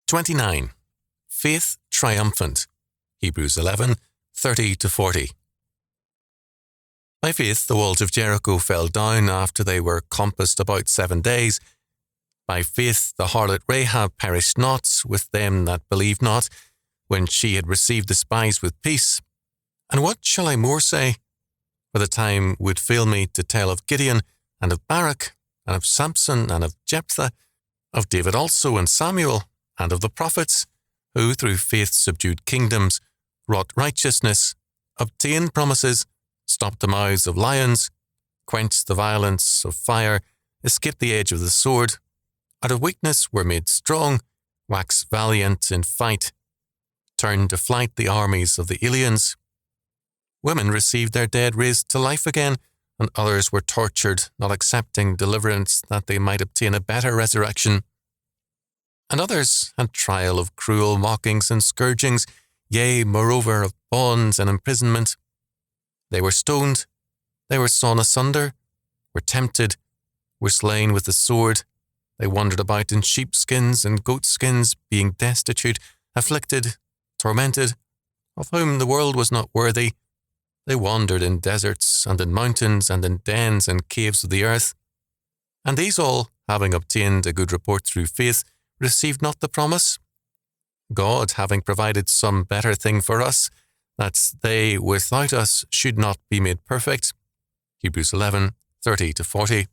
29. Faith triumphant. Hebrews 11:30-40. By faith the walls of Jericho fell down after they were compassed about 7 days. By faith the harlot Rahab perished not with them that believed not, when she had received the spies with peace. And what shall I more say? For the time would fail me to tell of Gideon, and of Barak, and of Samson, and of Jephthah, of David also, and Samuel, and of the prophets, who through faith subdued kingdoms, wrought righteousness, obtained promises, stopped the mouths of lions, quenched the violence of fire, escaped the edge of the sword, out of weakness were made strong, waxed valiant in fight, turned to flight the armies of the aliens. Women received their dead raised to life again, and others were tortured, not accepting deliverance that they might obtain a better resurrection. And others had trial of cruel mockings and scourgings, yea, moreover, of bonds and imprisonment. They were stoned, they were sawn asunder, were tempted, were slain with the sword. They wandered about in sheepskins and goatskins, being destitute, afflicted, tormented, of whom the world was not worthy. They wandered in deserts and in mountains and in dens and caves of the earth. And these all, having obtained a good report through faith, received not the promise. God, having provided some better thing for us, that they without us should not be made perfect. Hebrews 11:30-40.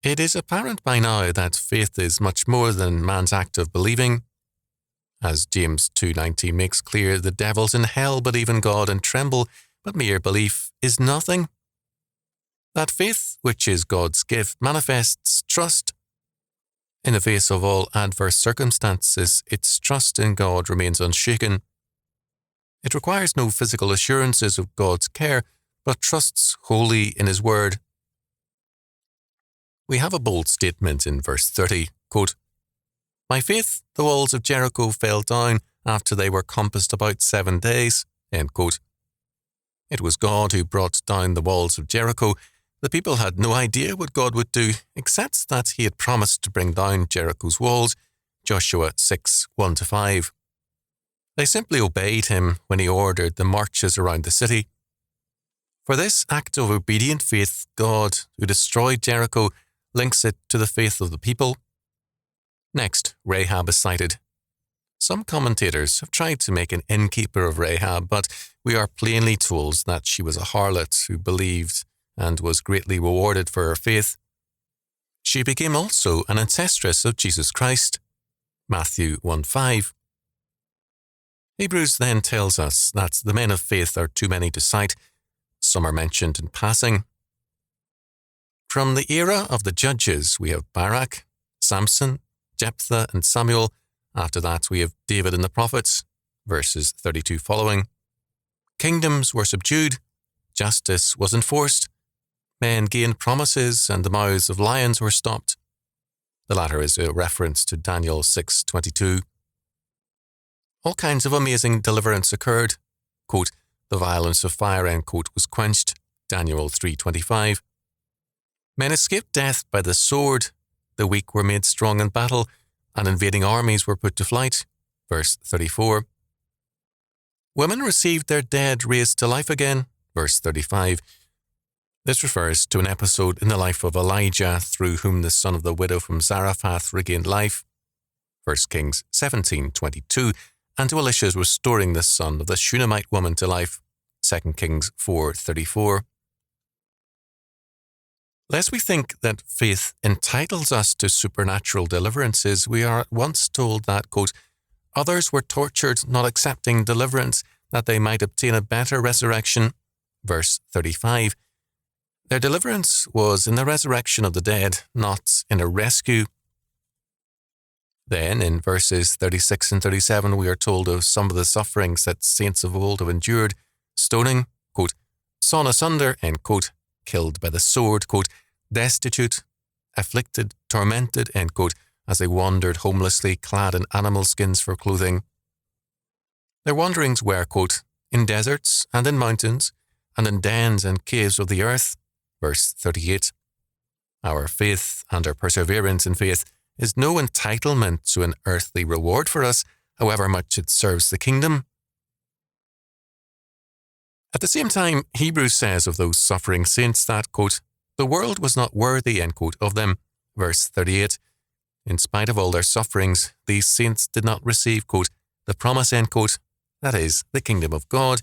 It is apparent by now that faith is much more than man's act of believing. As James 2:19 makes clear, the devils in hell believe in God and tremble, but mere belief is nothing. That faith, which is God's gift, manifests trust. In the face of all adverse circumstances, its trust in God remains unshaken. It requires no physical assurances of God's care, but trusts wholly in His word. We have a bold statement in verse 30, quote, "By faith the walls of Jericho fell down after they were compassed about 7 days." End quote. It was God who brought down the walls of Jericho. The people had no idea what God would do, except that He had promised to bring down Jericho's walls, Joshua 6:1-5. They simply obeyed Him when He ordered the marches around the city. For this act of obedient faith, God, who destroyed Jericho, links it to the faith of the people. Next, Rahab is cited. Some commentators have tried to make an innkeeper of Rahab, but we are plainly told that she was a harlot who believed and was greatly rewarded for her faith. She became also an ancestress of Jesus Christ. Matthew 1:5. Hebrews then tells us that the men of faith are too many to cite. Some are mentioned in passing. From the era of the judges, we have Barak, Samson, Jephthah, and Samuel. After that, we have David and the prophets, verses 32 following. Kingdoms were subdued, justice was enforced, men gained promises, and the mouths of lions were stopped. The latter is a reference to Daniel 6:22. All kinds of amazing deliverance occurred. Quote, "The violence of fire," end quote, was quenched, Daniel 3:25. Men escaped death by the sword, the weak were made strong in battle, and invading armies were put to flight, verse 34. Women received their dead raised to life again, verse 35. This refers to an episode in the life of Elijah, through whom the son of the widow from Zarephath regained life, 1 Kings 17:22, and to Elisha's restoring the son of the Shunammite woman to life, 2 Kings 4:34. Lest we think that faith entitles us to supernatural deliverances, we are at once told that, quote, "Others were tortured, not accepting deliverance, that they might obtain a better resurrection," verse 35. Their deliverance was in the resurrection of the dead, not in a rescue. Then, in verses 36 and 37, we are told of some of the sufferings that saints of old have endured: stoning, quote, "sawn asunder," end quote, "killed by the sword," quote, "destitute, afflicted, tormented," end quote, as they wandered homelessly clad in animal skins for clothing. Their wanderings were, quote, "in deserts and in mountains and in dens and caves of the earth," verse 38. Our faith and our perseverance in faith is no entitlement to an earthly reward for us, however much it serves the kingdom. At the same time, Hebrews says of those suffering saints that, quote, the world was not worthy, end quote, of them. Verse 38. In spite of all their sufferings, these saints did not receive, quote, the promise, end quote, that is, the kingdom of God.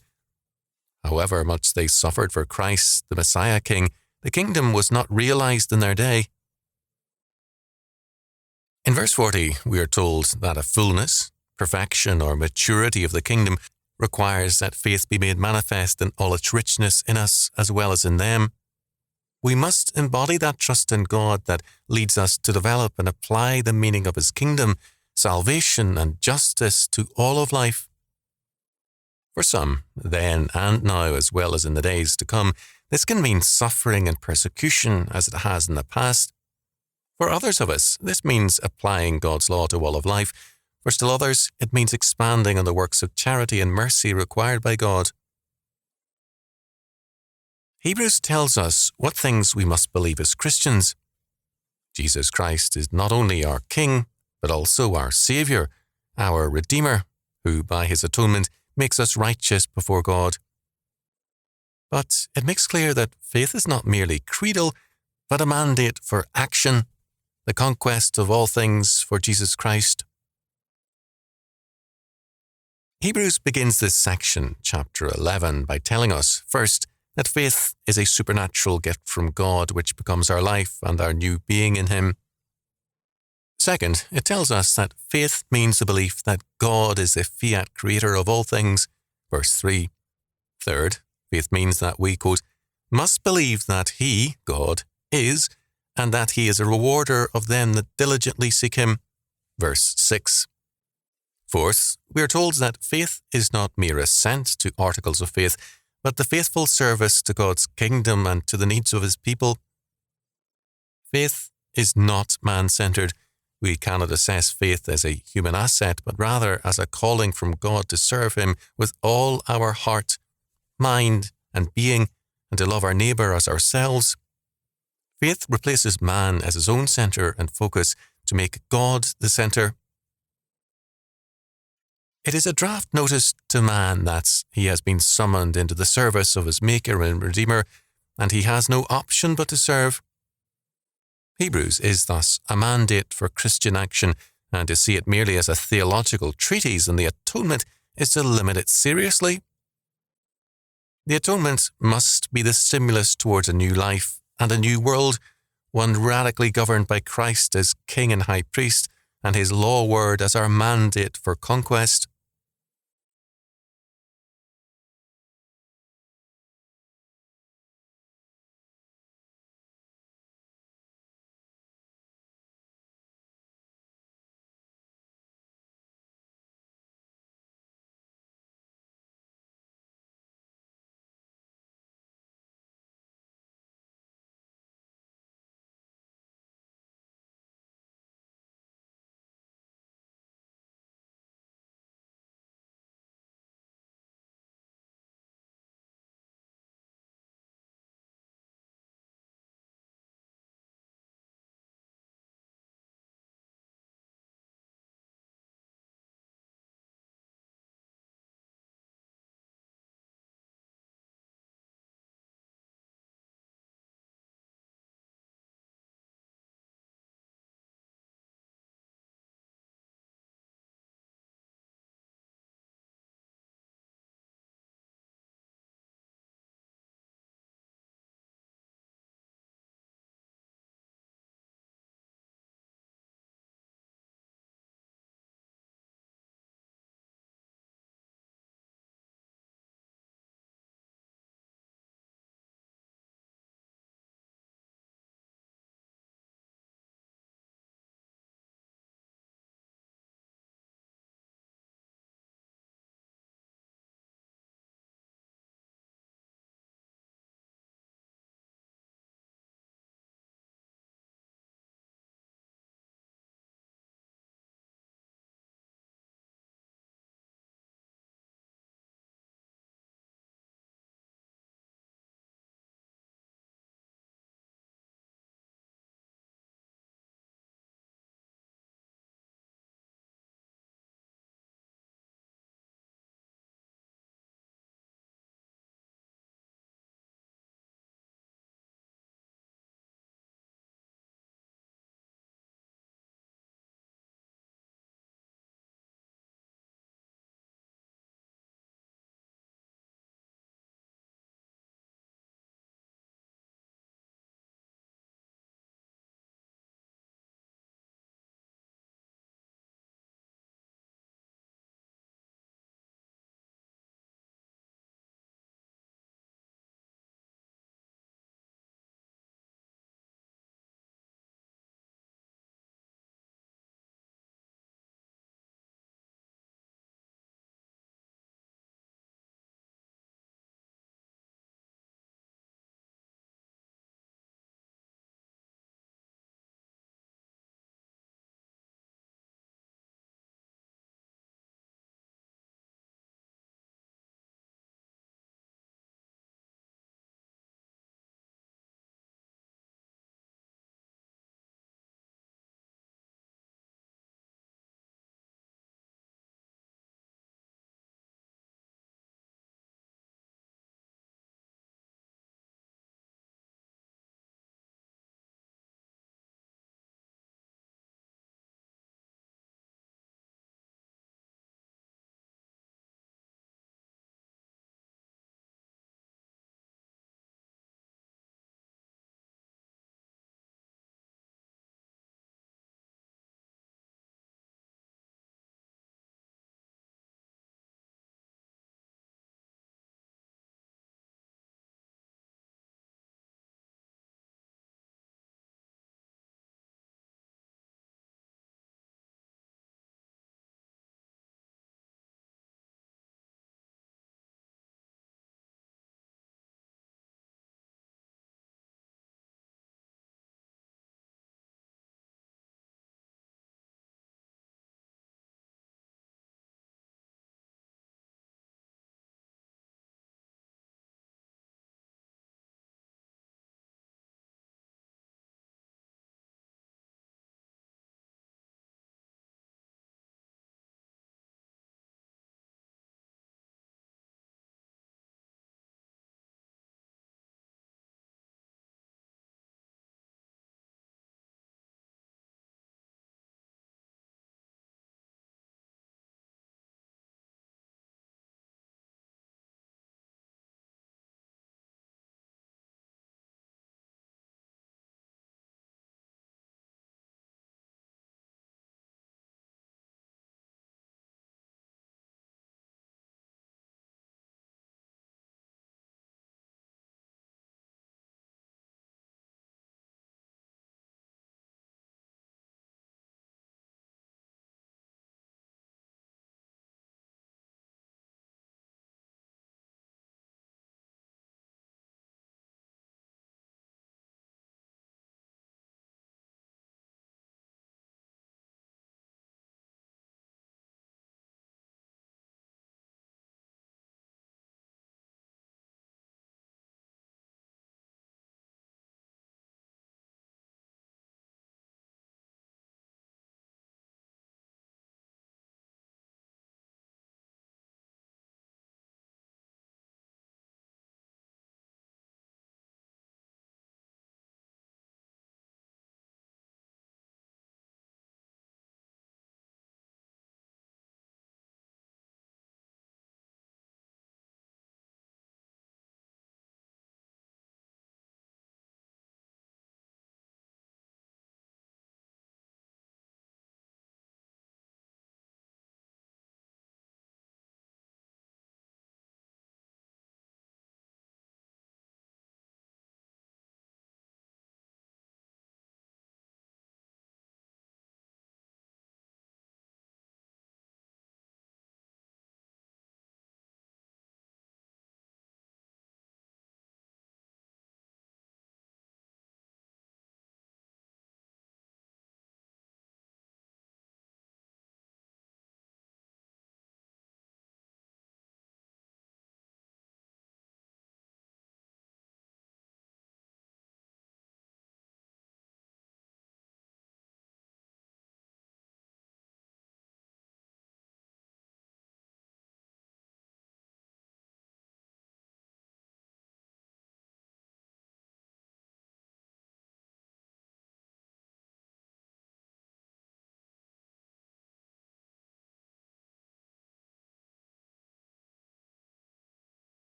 However much they suffered for Christ, the Messiah King, the kingdom was not realized in their day. In verse 40, we are told that a fullness, perfection, or maturity of the kingdom requires that faith be made manifest in all its richness in us as well as in them. We must embody that trust in God that leads us to develop and apply the meaning of His kingdom, salvation, and justice to all of life. For some, then and now, as well as in the days to come, this can mean suffering and persecution as it has in the past. For others of us, this means applying God's law to all of life. For still others, it means expanding on the works of charity and mercy required by God. Hebrews tells us what things we must believe as Christians. Jesus Christ is not only our King, but also our Saviour, our Redeemer, who by His atonement makes us righteous before God. But it makes clear that faith is not merely creedal, but a mandate for action, the conquest of all things for Jesus Christ. Hebrews begins this section, chapter 11, by telling us, first, that faith is a supernatural gift from God which becomes our life and our new being in Him. Second, it tells us that faith means the belief that God is the fiat creator of all things, verse 3. Third, faith means that we, quote, must believe that He, God, is, and that He is a rewarder of them that diligently seek Him, verse 6. Fourth, we are told that faith is not mere assent to articles of faith, but the faithful service to God's kingdom and to the needs of His people. Faith is not man-centered. We cannot assess faith as a human asset, but rather as a calling from God to serve Him with all our heart, mind, and being, and to love our neighbour as ourselves. Faith replaces man as his own centre and focus to make God the centre. It is a draft notice to man that he has been summoned into the service of his Maker and Redeemer, and he has no option but to serve. Hebrews is thus a mandate for Christian action, and to see it merely as a theological treatise on the atonement is to limit it seriously. The atonement must be the stimulus towards a new life and a new world, one radically governed by Christ as King and High Priest, and His law word as our mandate for conquest.